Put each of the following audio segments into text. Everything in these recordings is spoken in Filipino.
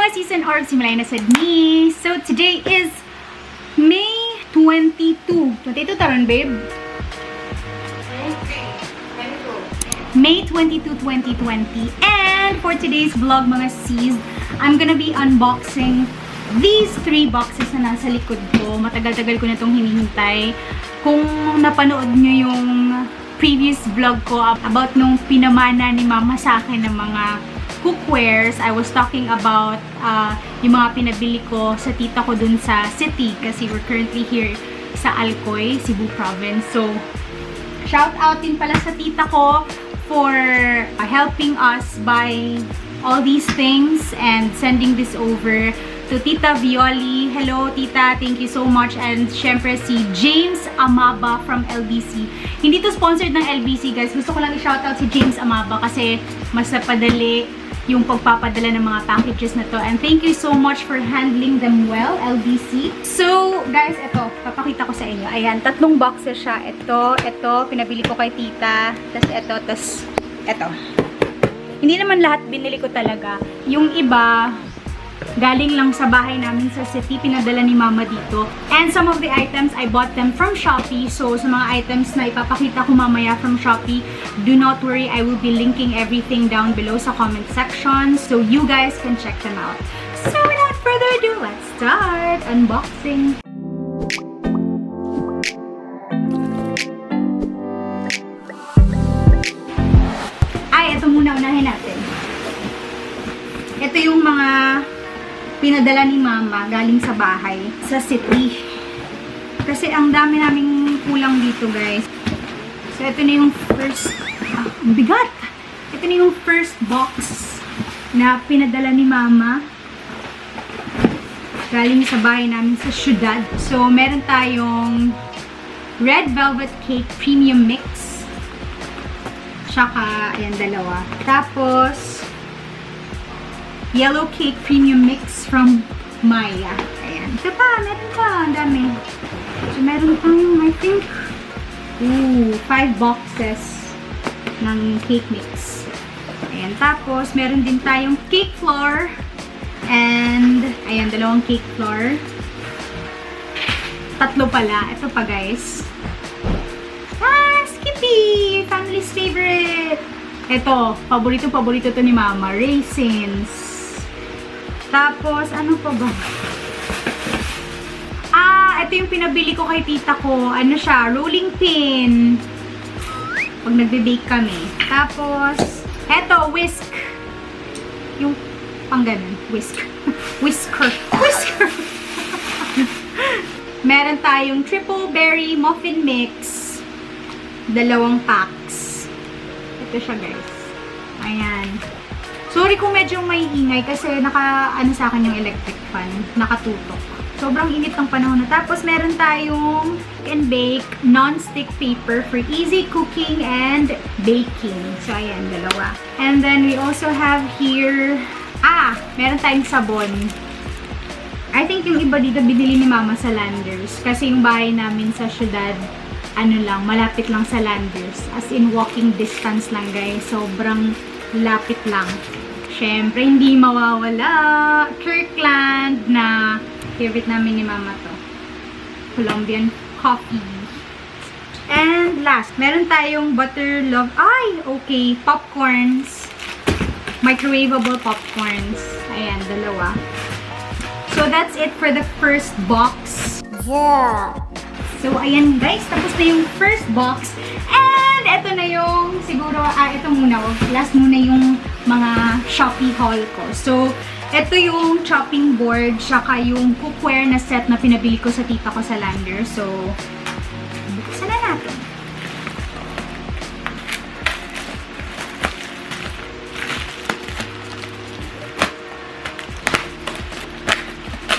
mga season orbs, simulayan na sa ni. So, today is May 22. 22 taron, babe? May 22, 2020. And for today's vlog, mga sis, I'm gonna be unboxing these 3 boxes na nasa likod ko. Matagal-tagal ko na itong hinihintay. Kung napanood nyo yung previous vlog ko about nung pinamana ni mama sa akin ng mga cookwares, I was talking about yung mga pinabili ko sa tita ko dun sa city kasi we're currently here sa Alcoy, Cebu Province. So, shout out din pala sa tita ko for helping us buy all these things and sending this over to Tita Violi. Hello, Tita. Thank you so much. And syempre si James Amaba from LBC. Hindi to sponsored ng LBC, guys. Gusto ko lang i-shoutout si James Amaba kasi mas napadali yung pagpapadala ng mga packages na to. And thank you so much for handling them well, LBC. So, guys, ito. Papakita ko sa inyo. Ayan, 3 boxes siya. Ito, pinabili ko kay Tita. Tapos ito. Hindi naman lahat binili ko talaga. Yung iba, galing lang sa bahay namin sa city, pinadala ni mama dito. And some of the items, I bought them from Shopee. So, sa mga items na ipapakita ko mamaya from Shopee, do not worry, I will be linking everything down below sa comment section. So, you guys can check them out. So, without further ado, let's start unboxing. Ay, ito muna, unahin natin. Ito yung mga pinadala ni mama galing sa bahay sa city kasi ang dami naming kulang dito, guys. So ito na yung first ang bigat. Ito na yung first box na pinadala ni mama galing sa bahay namin sa syudad. So meron tayong red velvet cake premium mix, tsaka ayan, 2. Tapos yellow cake premium mix from Maya. Ayan. Ito pa, meron pa. Ang dami. So, meron tayong, I think, 5 boxes ng cake mix. Ayan. Tapos, meron din tayong cake flour. And, ayan, 2 cake flour. 3 pala. Ito pa, guys. Skippy! Family's favorite! Ito, paborito to ni mama. Raisins. Tapos, ano pa ba? Ito yung pinabili ko kay tita ko. Ano siya? Rolling pin. Pag nagbe-bake kami. Tapos, eto, whisk. Yung pang ganun. Whisk. Whisker. Whisker. Meron tayong triple berry muffin mix. 2 packs. Ito siya, guys. Ayan. Sorry kung medyo may ingay kasi naka-ano sa akin yung electric fan. Nakatutok. Sobrang init ng panahon na. Tapos meron tayong and bake non-stick paper for easy cooking and baking. So ayan, 2. And then we also have here, meron tayong sabon. I think yung iba dito binili ni mama sa Landers. Kasi yung bahay namin sa syudad, malapit lang sa Landers. As in walking distance lang, guys. Sobrang lapit lang. Syempre, hindi mawawala. Kirkland na favorite namin ni mama to. Colombian coffee. And last, meron tayong butter love. Ay, okay. Popcorns. Microwavable popcorns. Ayan, 2. So, that's it for the first box. Yeah. So, ayan, guys. Tapos na yung first box. And, ito na yung, siguro, ito muna. Last muna yung mga Shopee haul ko. So, ito yung chopping board, saka yung cookware na set na pinabili ko sa tita ko sa Lander. So, buksan na natin.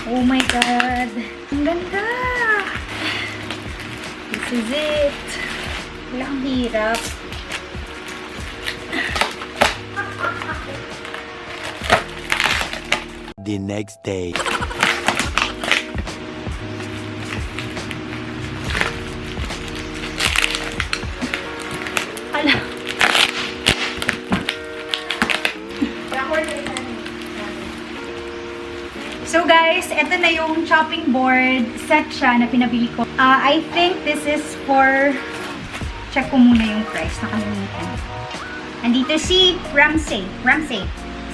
Oh my God! Ang ganda! This is it! Wala, ang hirap. The next day. Ala. So guys, ito na yung chopping board set siya na pinabili ko. I think this is for... Check ko muna yung price. Nakalimutan. Andito si Ramsey. Ramsey.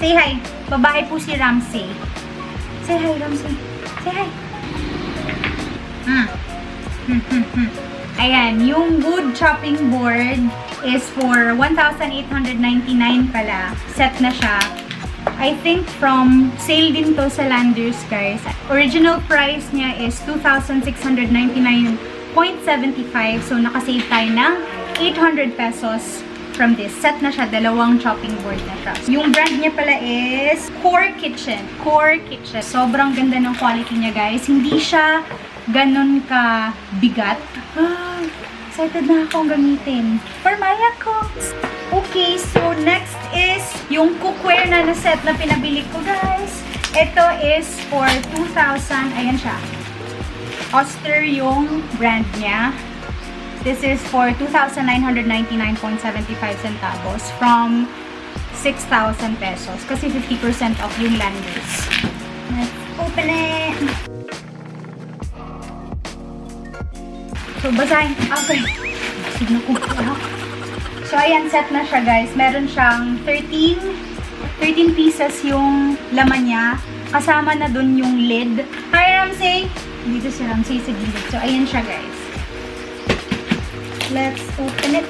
Say hi. Babae po si Ramsey. Say hi, Ramsey. Say hi. Ayan, yung wood chopping board is for 1,899 pala. Set na siya. I think from sale din to sa Landers, guys. Original price niya is 2,699.75. So, nakasave tayo ng 800 pesos from this. Set na siya. Dalawang chopping board na siya. Yung brand niya pala is Core Kitchen. Core Kitchen. Sobrang ganda ng quality niya, guys. Hindi siya ganun ka bigat. Excited na akong gamitin. For Maya Cooks. Okay, so next is yung cookware na set na pinabili ko, guys. Ito is for 2,000. Ayan siya. Oster yung brand niya. This is for 2,999.75 centavos from 6,000 pesos. Kasi 50% off yung Landers. Let's open it. So, basahin. Okay. Sige na kung so, ayan, set na siya, guys. Meron siyang 13 pieces yung laman niya. Kasama na dun yung lid. Hi, Ramsey! Dito si Ramsey sa gilid. So, ayan siya, guys. Let's open it.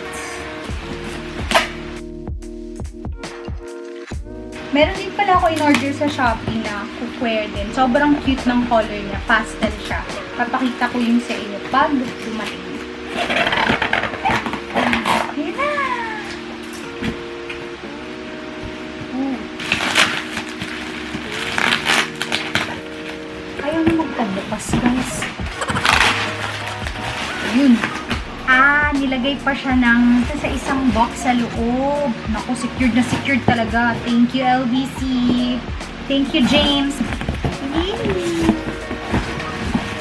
Meron din pala ako in-order sa Shopee na cookware din. Sobrang cute ng color niya. Pastel siya. Papakita ko yung sa inyo pag dumating. Ayan na! Ayaw na magtabukas, guys. Ayun. Nilagay pa siya sa isang box sa loob. Naku, secured na secured talaga. Thank you, LBC. Thank you, James.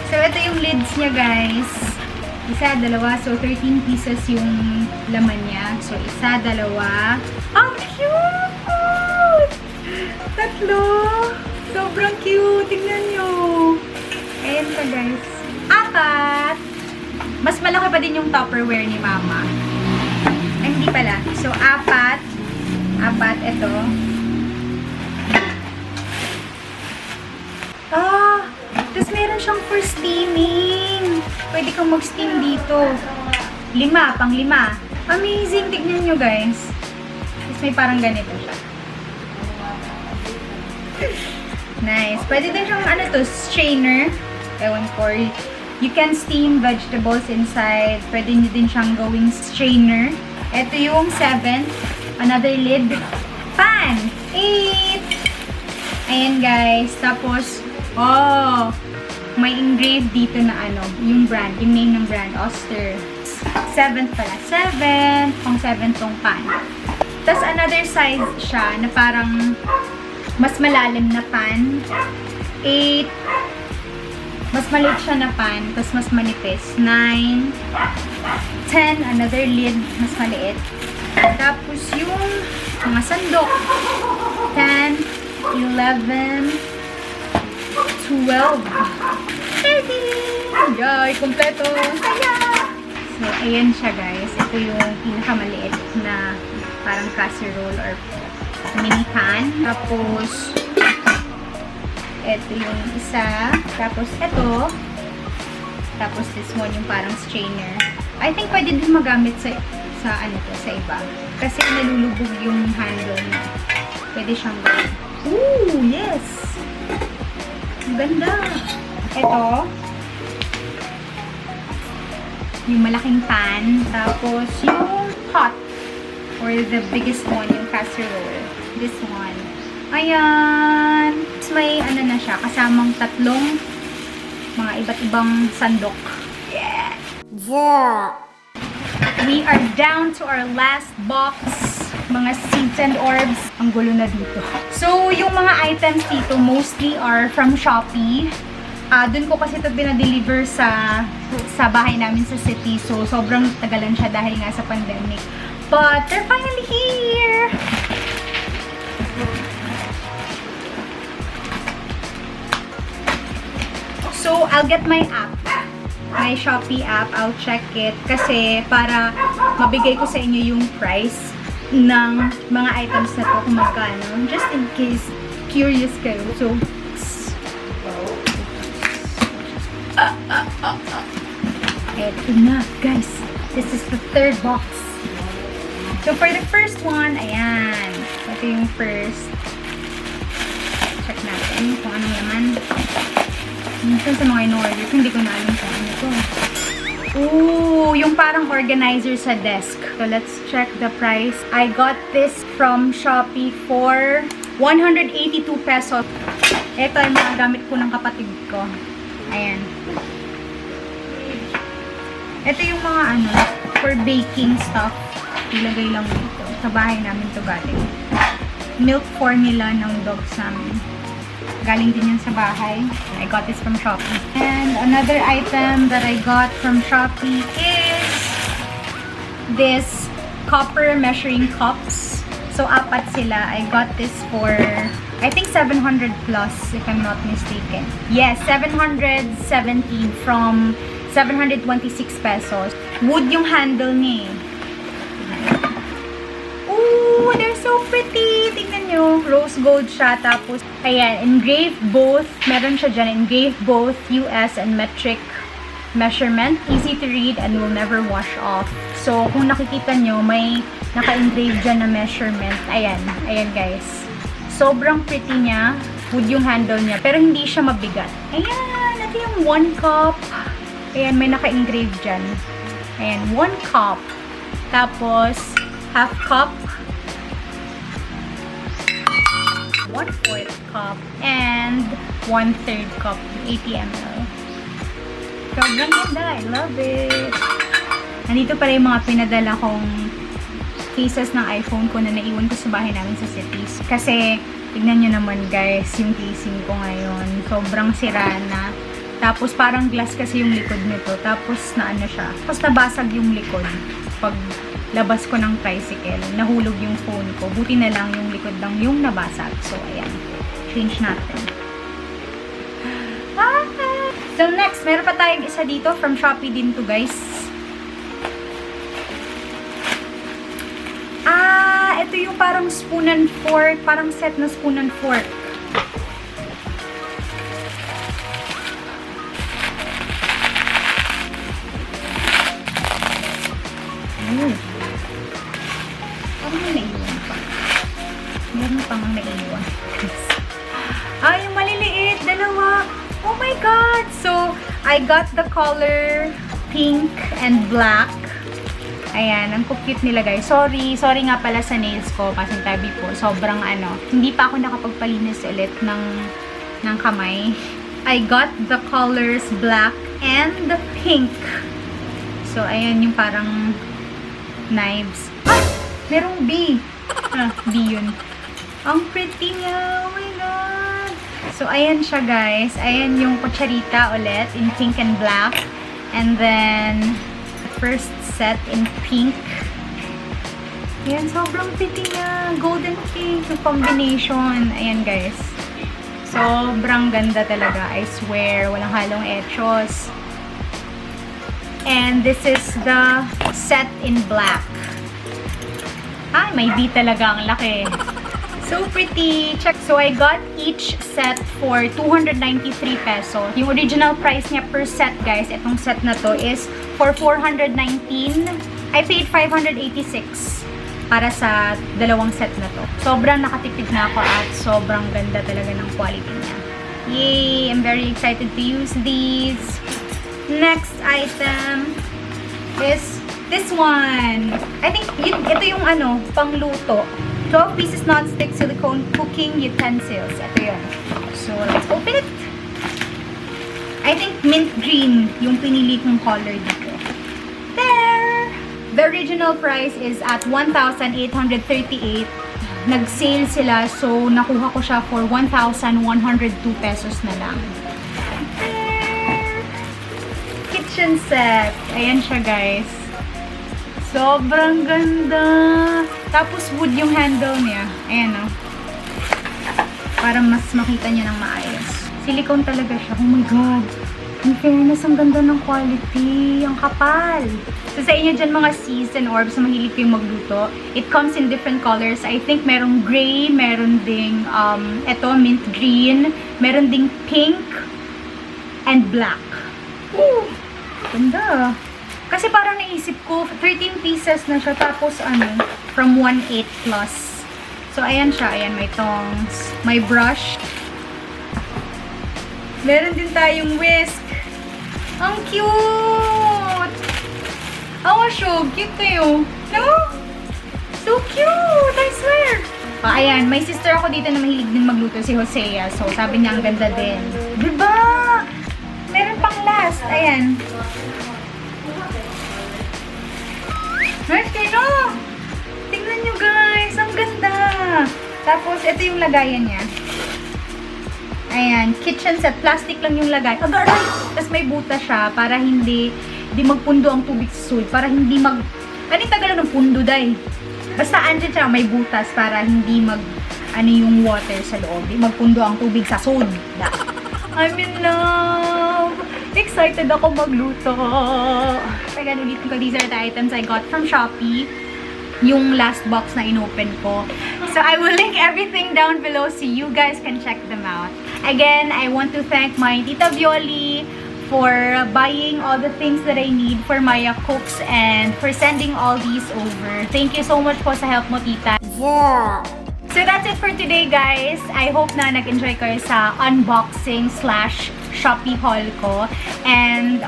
So, ito yung lids niya, guys. Isa, dalawa. So, 13 pieces yung laman niya. So, isa, dalawa. Ang cute! Tatlo! Sobrang cute! Tingnan nyo! Ayan pa, guys. 4! Mas malaki pa din yung Tupperware ni Mama. Ay, hindi pala. So, 4. 4, ito. Tapos meron siyang for steaming. Pwede kang mag-steam dito. 5, pang 5. Amazing! Tignan nyo, guys. Tapos may parang ganito siya. Nice. Pwede din siyang, strainer. Ewan ko. You can steam vegetables inside. Pwede nyo din siyang gawing strainer. Ito yung 7. Another lid. Pan! 8! Ayan, guys. Tapos, may engraved dito na yung brand. Yung name ng brand. Oster. 7 pala. 7. Pang 7 tong pan. Tapos, another size siya na parang mas malalim na pan. 8. Mas maliit siya na pan, tapos mas manipis. 9, 10, another lid, mas maliit. Tapos yung mga sandok. 10, 11, 12, 13! Yay! Kompleto! Saya! So, ayan siya, guys. Ito yung pinakamaliit na parang casserole or mini pan. Tapos, ito yung isa. Tapos ito. Tapos this one yung parang strainer. I think pwede din magamit sa iba. Kasi nalulubog yung handle niya. Pwede siyang gawin. Ooh, yes! Ang ganda! Ito. Yung malaking pan. Tapos yung pot. Or the biggest one, yung casserole. This one. Ayan. May na siya, kasamang 3 mga iba't ibang sandok. Yeah! We are down to our last box. Mga seeds and orbs. Ang gulo na dito. So, yung mga items dito mostly are from Shopee. Doon ko kasi ito dinadeliver sa bahay namin sa city. So, sobrang tagalan siya dahil nga sa pandemic. But, they're finally here! So, I'll get my app. My Shopee app. I'll check it. Kasi, para mabigay ko sa inyo yung price ng mga items na to kung magkano. Just in case curious kayo. So, eto na, guys. This is the third box. So, for the first one, ayan. Ito yung first. Check natin kung anong laman. Minsan sa mga in-order ko, hindi ko na alam kung ano ito. Ooh, yung parang organizer sa desk. So, let's check the price. I got this from Shopee for 182 pesos. Ito ay mga gamit ko ng kapatid ko. Ayan. Ito yung mga ano, for baking stuff. Ilagay lang dito. Sa bahay namin to galing. Milk formula ng dogs namin. Galing din yan sa bahay. I got this from Shopee. And another item that I got from Shopee is this copper measuring cups. So, apat sila. I got this for, I think 700 plus, if I'm not mistaken. Yes, 717 from 726 pesos. Wood yung handle niya eh. Ooh, they're so pretty! Tingnan nyo. Rose gold siya. Tapos, ayan, engraved both. Meron siya dyan, engraved both US and metric measurement. Easy to read and will never wash off. So, kung nakikita nyo, may naka-engrave dyan na measurement. Ayan. Ayan, guys. Sobrang pretty niya. Wood yung handle niya. Pero hindi siya mabigat. Ayan. Ito yung 1 cup. Ayan, may naka-engrave dyan. Ayan, 1 cup. Tapos, half cup. 1/4 cup. And 1/3 cup. 80 ml. Sobrang ganda. I love it. Nandito pala yung mga pinadala kong cases ng iPhone ko na naiwan ko sa bahay namin sa cities. Kasi, tignan nyo naman guys, yung casing ko ngayon. Sobrang sira na. Tapos parang glass kasi yung likod nito. Tapos na ano siya. Tapos nabasag yung likod. Pag labas ko ng tricycle, nahulog yung phone ko. Buti na lang yung likod lang yung nabasag. So, ayan. Change natin. Ah! So, next, meron pa tayong isa dito. From Shopee din to, guys. Ah! Ito yung parang spoon and fork. Parang set na spoon and fork. Parang may naiwan pa. Meron pang naiwan. Ay, yung maliliit. Dalawa. Oh my God! So, I got the color pink and black. Ayan, ang cute nila guys. Sorry nga pala sa nails ko. Pasintabi po. Sobrang ano. Hindi pa ako nakapagpalinis ulit ng kamay. I got the colors black and pink. So, ayan yung parang knives. Ah! Merong B. B yun. Ang pretty nga. Oh my God. So, ayan siya guys. Ayan yung kutsarita ulit in pink and black. And then, first set in pink. Ayan, sobrang pretty nga. Golden pink. Yung combination. Ayan guys. Sobrang ganda talaga. I swear. Walang halong etchos. And this is the set in black. Ay, may B talaga. Ang laki. So pretty. Check. So I got each set for 293 pesos. Yung original price niya per set, guys, itong set na to is for 419. I paid 586 para sa dalawang set na to. Sobrang nakatipid na ako at sobrang ganda talaga ng quality niya. Yay! I'm very excited to use these. Next item is this one. I think ito yung ano, pangluto. 12 pieces non-stick silicone cooking utensils. Ito yun. So, let's open it. I think mint green yung pinili kong color dito. There! The original price is at 1,838. Nag-sale sila, so nakuha ko siya for 1,102 pesos na lang. There! Kitchen set. Ayan siya, guys. Sobrang ganda. Tapos wood yung handle niya. Ayan o. Para mas makita niyo ng maayos. Silicone talaga siya. Oh my God. In fairness, ang ganda ng quality. Ang kapal. So, sa inyo dyan mga Cs and Orbs na mahilig kayong magluto, it comes in different colors. I think merong gray, meron ding, eto, mint green, meron ding pink, and black. Ooh! Ganda. Kasi parang naisip ko, 13 pieces na siya, tapos from 1/8 plus. So, ayan siya. Ayan, may tongs, may brush. Meron din tayong whisk. Ang cute! Oh, so cute kayo. No? So cute! I swear! Ayan, may sister ako dito na mahilig din magluto, si Hosea. So, sabi niya, ang ganda din. Diba? Meron pang last. Ayan. Nice kayo! Tingnan nyo guys! Ang ganda! Tapos, ito yung lagayan niya. Ayan, kitchen set. Plastic lang yung lagay. Agaray! Tapos may buta siya para hindi magpundo ang tubig sa sud. Para hindi Anong tagal ng pundo, day? Basta andyan siya, may butas para hindi yung water sa loob. Di magpundo ang tubig sa sud. I'm in love! Excited ako magluto! Teka, ulitin ko. These are the items I got from Shopee. Yung last box na inopen ko. So, I will link everything down below so you guys can check them out. Again, I want to thank my Tita Violi for buying all the things that I need for Maya Cooks and for sending all these over. Thank you so much po sa help mo, Tita. Yeah. So, that's it for today, guys. I hope na nag-enjoy kayo sa unboxing / Shopee haul ko. And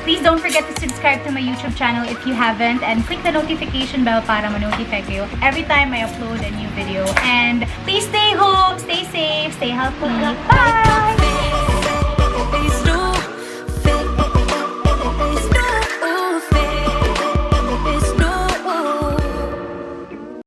please don't forget to subscribe to my YouTube channel if you haven't. And click the notification bell para ma-notify kayo every time I upload a new video. And please stay home, stay safe, stay healthy. Bye!